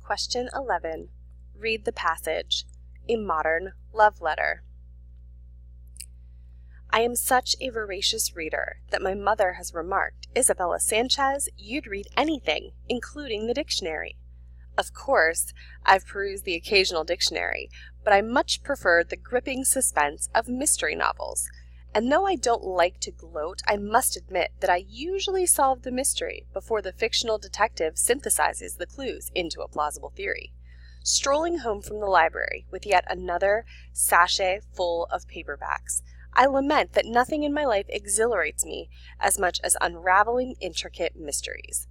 Question 11. Read the passage. A modern love letter. I am such a voracious reader that my mother has remarked, Isabella Sanchez, you'd read anything, including the dictionary. Of course, I've perused the occasional dictionary, but I much prefer the gripping suspense of mystery novels. And though I don't like to gloat, I must admit that I usually solve the mystery before the fictional detective synthesizes the clues into a plausible theory. Strolling home from the library with yet another sachet full of paperbacks, I lament that nothing in my life exhilarates me as much as unraveling intricate mysteries.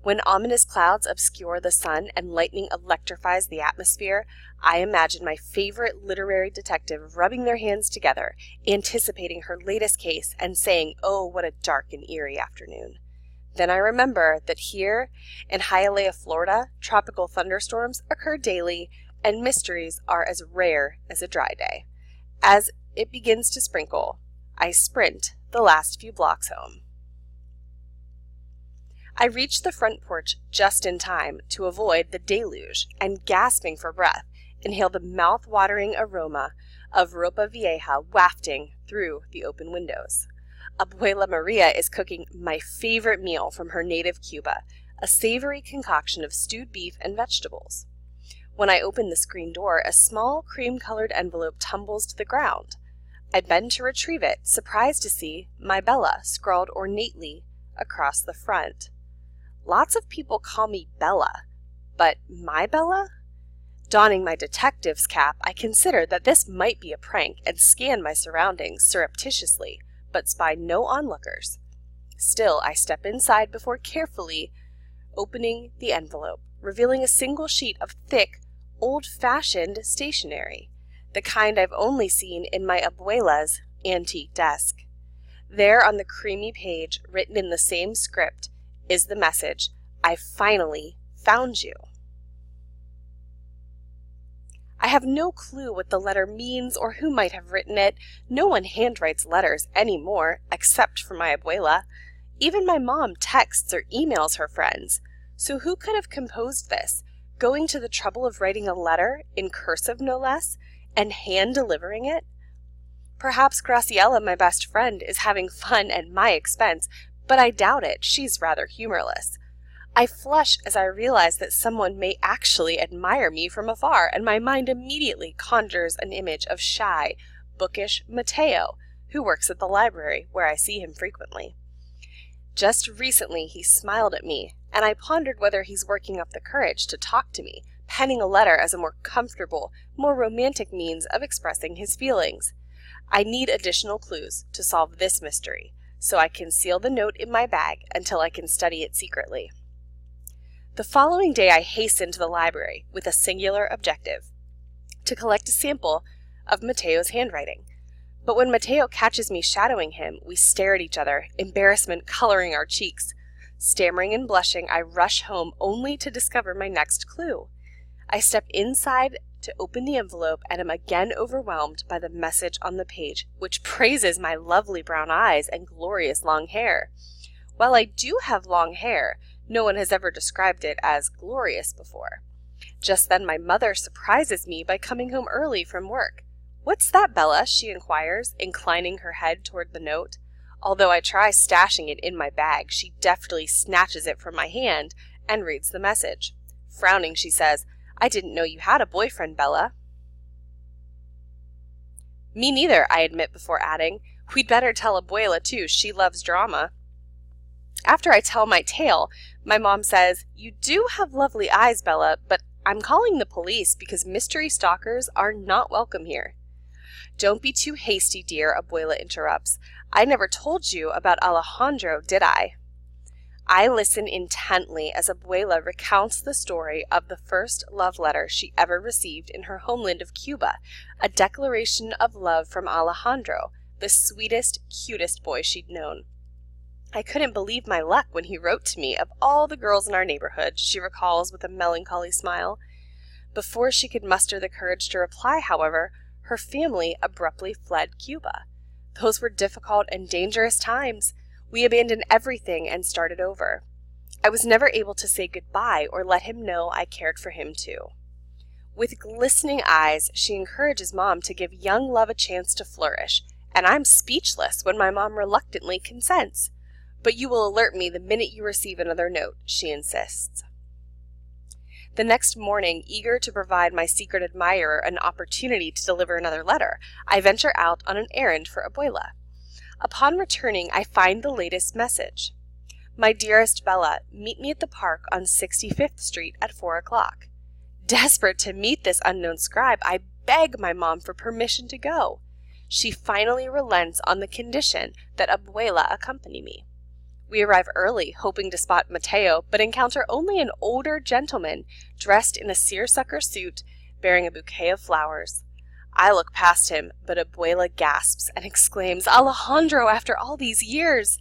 When ominous clouds obscure the sun and lightning electrifies the atmosphere, I imagine my favorite literary detective rubbing their hands together, anticipating her latest case and saying, "Oh, what a dark and eerie afternoon." Then I remember that here in Hialeah, Florida, tropical thunderstorms occur daily and mysteries are as rare as a dry day. As it begins to sprinkle, I sprint the last few blocks home. I reach the front porch just in time to avoid the deluge and, gasping for breath, inhale the mouth-watering aroma of ropa vieja wafting through the open windows. Abuela Maria is cooking my favorite meal from her native Cuba, a savory concoction of stewed beef and vegetables. When I open the screen door, a small cream-colored envelope tumbles to the ground. I bend to retrieve it, surprised to see "My Bella" scrawled ornately across the front. Lots of people call me Bella, but my Bella? Donning my detective's cap, I consider that this might be a prank and scan my surroundings surreptitiously, but spy no onlookers. Still, I step inside before carefully opening the envelope, revealing a single sheet of thick, old-fashioned stationery, the kind I've only seen in my abuela's antique desk. There on the creamy page, written in the same script, is the message, "I finally found you." I have no clue what the letter means or who might have written it. No one handwrites letters anymore, except for my abuela. Even my mom texts or emails her friends. So who could have composed this, going to the trouble of writing a letter, in cursive no less, and hand-delivering it? Perhaps Graciela, my best friend, is having fun at my expense, but I doubt it. She's rather humorless. I flush as I realize that someone may actually admire me from afar, and my mind immediately conjures an image of shy, bookish Mateo, who works at the library, where I see him frequently. Just recently he smiled at me, and I pondered whether he's working up the courage to talk to me, penning a letter as a more comfortable, more romantic means of expressing his feelings. I need additional clues to solve this mystery, so I conceal the note in my bag until I can study it secretly. The following day I hasten to the library with a singular objective, to collect a sample of Mateo's handwriting. But when Mateo catches me shadowing him, we stare at each other, embarrassment coloring our cheeks. Stammering and blushing, I rush home only to discover my next clue. I step inside to open the envelope and am again overwhelmed by the message on the page, which praises my lovely brown eyes and glorious long hair. While I do have long hair, no one has ever described it as glorious before. Just then my mother surprises me by coming home early from work. "What's that, Bella?" she inquires, inclining her head toward the note. Although I try stashing it in my bag, she deftly snatches it from my hand and reads the message. Frowning, she says, "I didn't know you had a boyfriend, Bella." "Me neither," I admit before adding, "We'd better tell Abuela too, she loves drama." After I tell my tale, my mom says, "You do have lovely eyes, Bella, but I'm calling the police because mystery stalkers are not welcome here." "Don't be too hasty, dear," Abuela interrupts. "I never told you about Alejandro, did I?" I listen intently as Abuela recounts the story of the first love letter she ever received in her homeland of Cuba, a declaration of love from Alejandro, the sweetest, cutest boy she'd known. "I couldn't believe my luck when he wrote to me of all the girls in our neighborhood," she recalls with a melancholy smile. Before she could muster the courage to reply, however, her family abruptly fled Cuba. Those were difficult and dangerous times. We abandoned everything and started over. I was never able to say goodbye or let him know I cared for him too. With glistening eyes, she encourages Mom to give young love a chance to flourish, and I'm speechless when my mom reluctantly consents. But you will alert me the minute you receive another note, she insists. The next morning, eager to provide my secret admirer an opportunity to deliver another letter, I venture out on an errand for Abuela. Upon returning, I find the latest message. My dearest Bella, meet me at the park on 65th Street at 4 o'clock. Desperate to meet this unknown scribe, I beg my mom for permission to go. She finally relents on the condition that Abuela accompany me. We arrive early, hoping to spot Mateo, but encounter only an older gentleman dressed in a seersucker suit bearing a bouquet of flowers. I look past him, but Abuela gasps and exclaims, "Alejandro, after all these years!"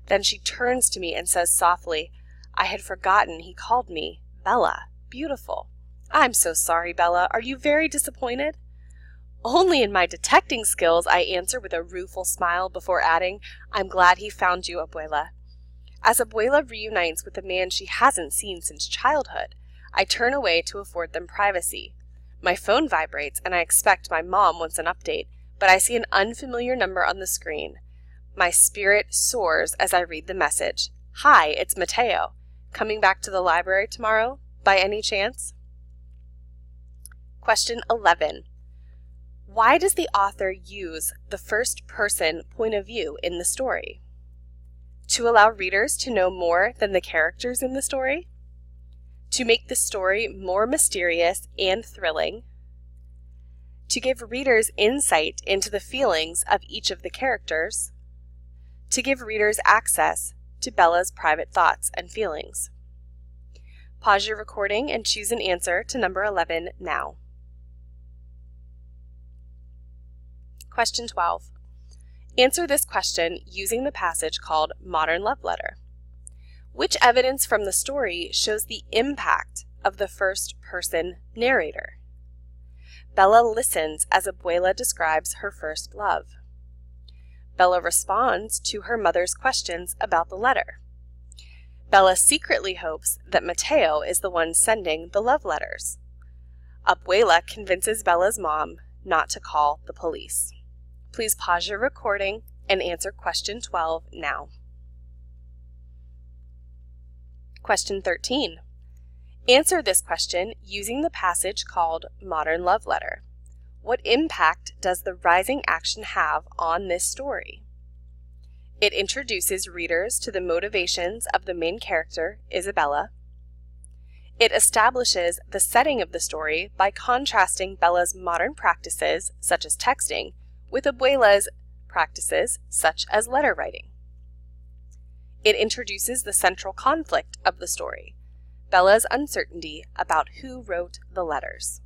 Then she turns to me and says softly, "I had forgotten he called me Bella, beautiful." "I'm so sorry, Bella. Are you very disappointed?" "Only in my detecting skills," I answer with a rueful smile before adding, "I'm glad he found you, Abuela." As Abuela reunites with a man she hasn't seen since childhood, I turn away to afford them privacy. My phone vibrates and I expect my mom wants an update, but I see an unfamiliar number on the screen. My spirit soars as I read the message. "Hi, it's Mateo. Coming back to the library tomorrow, by any chance?" Question 11. Why does the author use the first-person point of view in the story? To allow readers to know more than the characters in the story? To make the story more mysterious and thrilling? To give readers insight into the feelings of each of the characters? To give readers access to Bella's private thoughts and feelings? Pause your recording and choose an answer to number 11 now. Question 12. Answer this question using the passage called Modern Love Letter. Which evidence from the story shows the impact of the first-person narrator? Bella listens as Abuela describes her first love. Bella responds to her mother's questions about the letter. Bella secretly hopes that Mateo is the one sending the love letters. Abuela convinces Bella's mom not to call the police. Please pause your recording and answer question 12 now. Question 13. Answer this question using the passage called Modern Love Letter. What impact does the rising action have on this story? It introduces readers to the motivations of the main character, Isabella. It establishes the setting of the story by contrasting Bella's modern practices, such as texting, with Abuela's practices, such as letter writing. It introduces the central conflict of the story, Bella's uncertainty about who wrote the letters.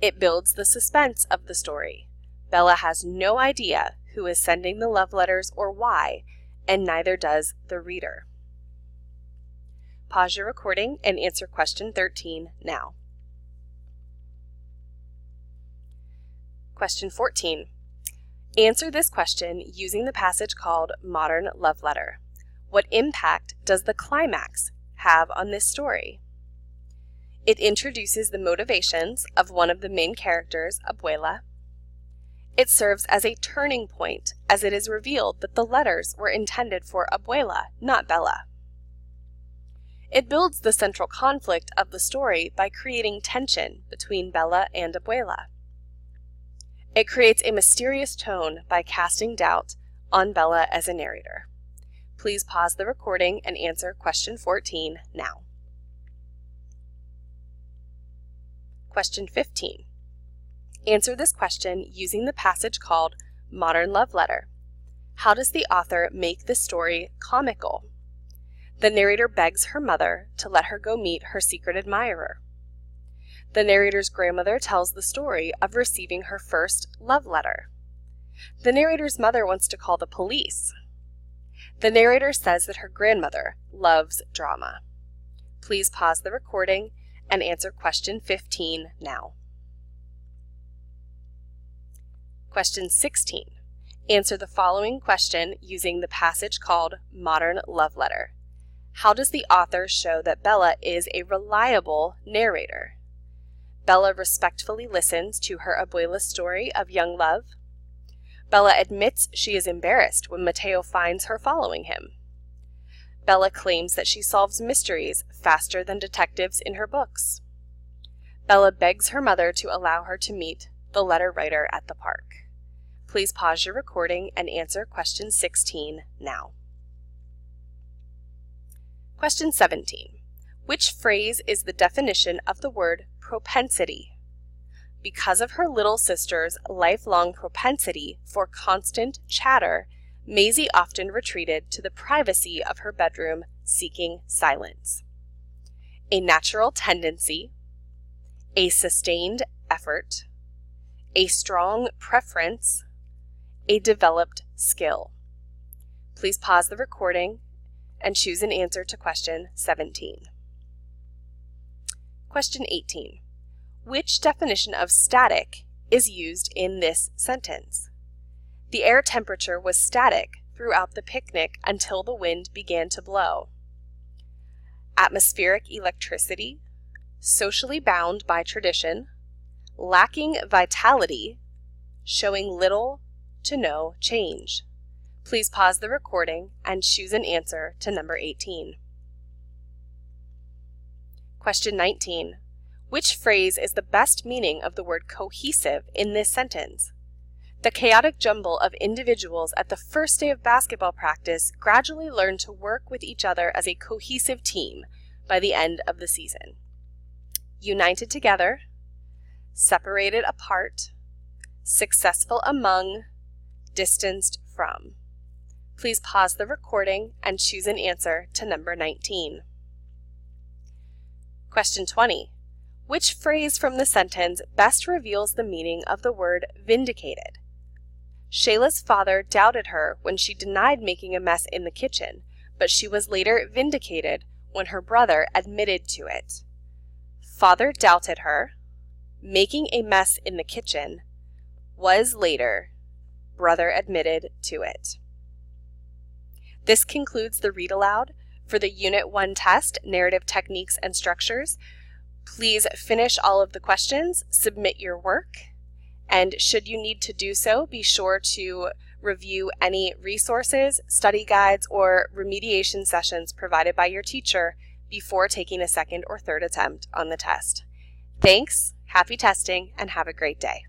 It builds the suspense of the story. Bella has no idea who is sending the love letters or why, and neither does the reader. Pause your recording and answer question 13 now. Question 14. Answer this question using the passage called Modern Love Letter. What impact does the climax have on this story? It introduces the motivations of one of the main characters, Abuela. It serves as a turning point as it is revealed that the letters were intended for Abuela, not Bella. It builds the central conflict of the story by creating tension between Bella and Abuela. It creates a mysterious tone by casting doubt on Bella as a narrator. Please pause the recording and answer question 14 now. Question 15. Answer this question using the passage called Modern Love Letter. How does the author make the story comical? The narrator begs her mother to let her go meet her secret admirer. The narrator's grandmother tells the story of receiving her first love letter. The narrator's mother wants to call the police. The narrator says that her grandmother loves drama. Please pause the recording and answer question 15 now. Question 16. Answer the following question using the passage called Modern Love Letter. How does the author show that Bella is a reliable narrator? Bella respectfully listens to her abuela's story of young love. Bella admits she is embarrassed when Mateo finds her following him. Bella claims that she solves mysteries faster than detectives in her books. Bella begs her mother to allow her to meet the letter writer at the park. Please pause your recording and answer question 16 now. Question 17. Which phrase is the definition of the word propensity? Because of her little sister's lifelong propensity for constant chatter, Maisie often retreated to the privacy of her bedroom, seeking silence. A natural tendency, a sustained effort, a strong preference, a developed skill. Please pause the recording and choose an answer to question 17. Question 18. Which definition of static is used in this sentence? The air temperature was static throughout the picnic until the wind began to blow. Atmospheric electricity, socially bound by tradition, lacking vitality, showing little to no change. Please pause the recording and choose an answer to number 18. Question 19. Which phrase is the best meaning of the word cohesive in this sentence? The chaotic jumble of individuals at the first day of basketball practice gradually learned to work with each other as a cohesive team by the end of the season. United together, separated apart, successful among, distanced from. Please pause the recording and choose an answer to number 19. Question 20. Which phrase from the sentence best reveals the meaning of the word vindicated? Shayla's father doubted her when she denied making a mess in the kitchen, but she was later vindicated when her brother admitted to it. Father doubted her, making a mess in the kitchen, was later, brother admitted to it. This concludes the read aloud for the Unit 1 test, Narrative Techniques and Structures. Please finish all of the questions, submit your work, and should you need to do so, be sure to review any resources, study guides, or remediation sessions provided by your teacher before taking a second or third attempt on the test. Thanks, happy testing, and have a great day.